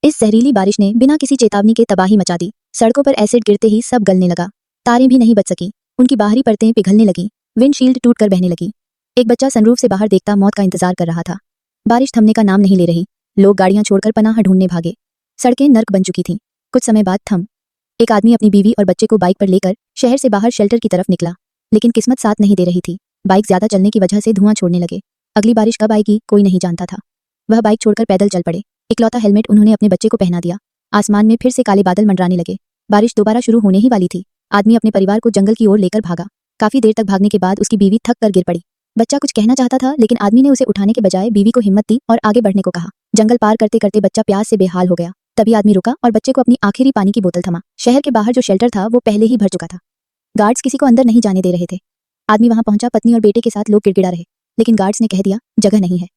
इस जहरीली बारिश ने बिना किसी चेतावनी के तबाही मचा दी। सड़कों पर एसिड गिरते ही सब गलने लगा। तारें भी नहीं बच सकी, उनकी बाहरी परतें पिघलने लगी। विंडशील्ड टूटकर बहने लगी। एक बच्चा सनरूफ से बाहर देखता मौत का इंतजार कर रहा था। बारिश थमने का नाम नहीं ले रही। लोग गाड़ियां छोड़कर पनाह ढूंढने भागे। सड़कें नर्क बन चुकी थीं। कुछ समय बाद थम। एक आदमी अपनी बीवी और बच्चे को बाइक पर लेकर शहर से बाहर शेल्टर की तरफ निकला, लेकिन किस्मत साथ नहीं दे रही थी। बाइक ज्यादा चलने की वजह से धुआं छोड़ने लगे। अगली बारिश कब आएगी कोई नहीं जानता था। वह बाइक छोड़कर पैदल चल पड़े। इकलौता हेलमेट उन्होंने अपने बच्चे को पहना दिया। आसमान में फिर से काले बादल मंडराने लगे। बारिश दोबारा शुरू होने ही वाली थी। आदमी अपने परिवार को जंगल की ओर लेकर भागा। काफी देर तक भागने के बाद उसकी बीवी थक कर गिर पड़ी। बच्चा कुछ कहना चाहता था, लेकिन आदमी ने उसे उठाने के बजाय बीवी को हिम्मत दी और आगे बढ़ने को कहा। जंगल पार करते करते बच्चा प्यास से बेहाल हो गया। तभी आदमी रुका और बच्चे को अपनी आखिरी पानी की बोतल थमा। शहर के बाहर जो शेल्टर था वो पहले ही भर चुका था। गार्ड्स किसी को अंदर नहीं जाने दे रहे थे। आदमी वहां पहुंचा। पत्नी और बेटे के साथ लोग गिड़गिड़ा रहे, लेकिन गार्ड्स ने कह दिया जगह नहीं है।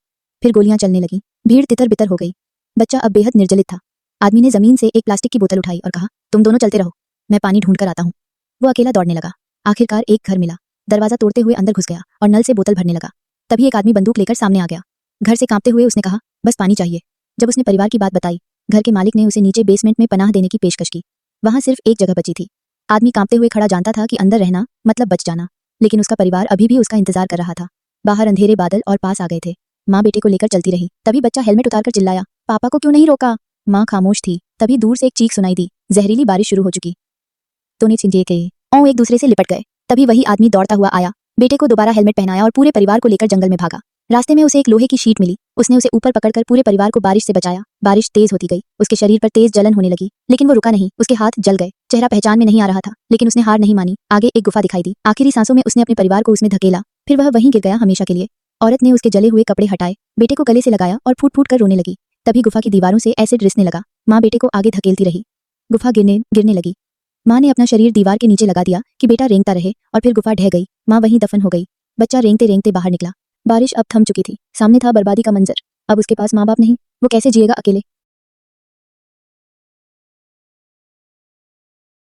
फिर गोलियां चलने लगी। भीड़ तितर बितर हो गई। बच्चा अब बेहद निर्जलित था। आदमी ने जमीन से एक प्लास्टिक की बोतल उठाई और कहा, तुम दोनों चलते रहो, मैं पानी ढूंढ कर आता हूँ। वो अकेला दौड़ने लगा। आखिरकार एक घर मिला। दरवाजा तोड़ते हुए अंदर घुस गया और नल से बोतल भरने लगा। तभी एक आदमी बंदूक लेकर सामने आ गया। घर से कांपते हुए उसने कहा, बस पानी चाहिए। जब उसने परिवार की बात बताई, घर के मालिक ने उसे नीचे बेसमेंट में पनाह देने की पेशकश की। वहां सिर्फ एक जगह बची थी। आदमी कांपते हुए खड़ा जानता था कि अंदर रहना मतलब बच जाना, लेकिन उसका परिवार अभी भी उसका इंतजार कर रहा था। बाहर अंधेरे बादल और पास आ गए थे। माँ बेटे को लेकर चलती रही। तभी बच्चा हेलमेट उतारकर चिल्लाया, पापा को क्यों नहीं रोका? माँ खामोश थी। तभी दूर से एक चीख सुनाई दी। जहरीली बारिश शुरू हो चुकी। दोनों चिंजे के एक दूसरे से लिपट गए। तभी वही आदमी दौड़ता हुआ आया, बेटे को दोबारा हेलमेट पहनाया और पूरे परिवार को लेकर जंगल में भागा। रास्ते में उसे एक लोहे की शीट मिली। उसने उसे ऊपर पकड़कर पूरे परिवार को बारिश से बचाया। बारिश तेज होती गई। उसके शरीर पर तेज जलन होने लगी, लेकिन वो रुका नहीं। उसके हाथ जल गए। चेहरा पहचान में नहीं आ रहा था, लेकिन उसने हार नहीं मानी। आगे एक गुफा दिखाई दी। आखिरी सांसों में उसने अपने परिवार को उसमें धकेला। फिर वह वहीं गिर गया हमेशा के लिए। औरत ने उसके जले हुए कपड़े हटाए, बेटे को गले से लगाया और फूट फूट कर रोने लगी। तभी गुफा की दीवारों से एसिड रिसने लगा। माँ बेटे को आगे धकेलती रही। गुफा गिरने लगी। माँ ने अपना शरीर दीवार के नीचे लगा दिया कि बेटा रेंगता रहे, और फिर गुफा ढह गई। माँ वहीं दफन हो गई। बच्चा रेंगते रेंगते बाहर निकला। बारिश अब थम चुकी थी। सामने था बर्बादी का मंजर। अब उसके पास माँ बाप नहीं। वो कैसे जिएगा अकेले?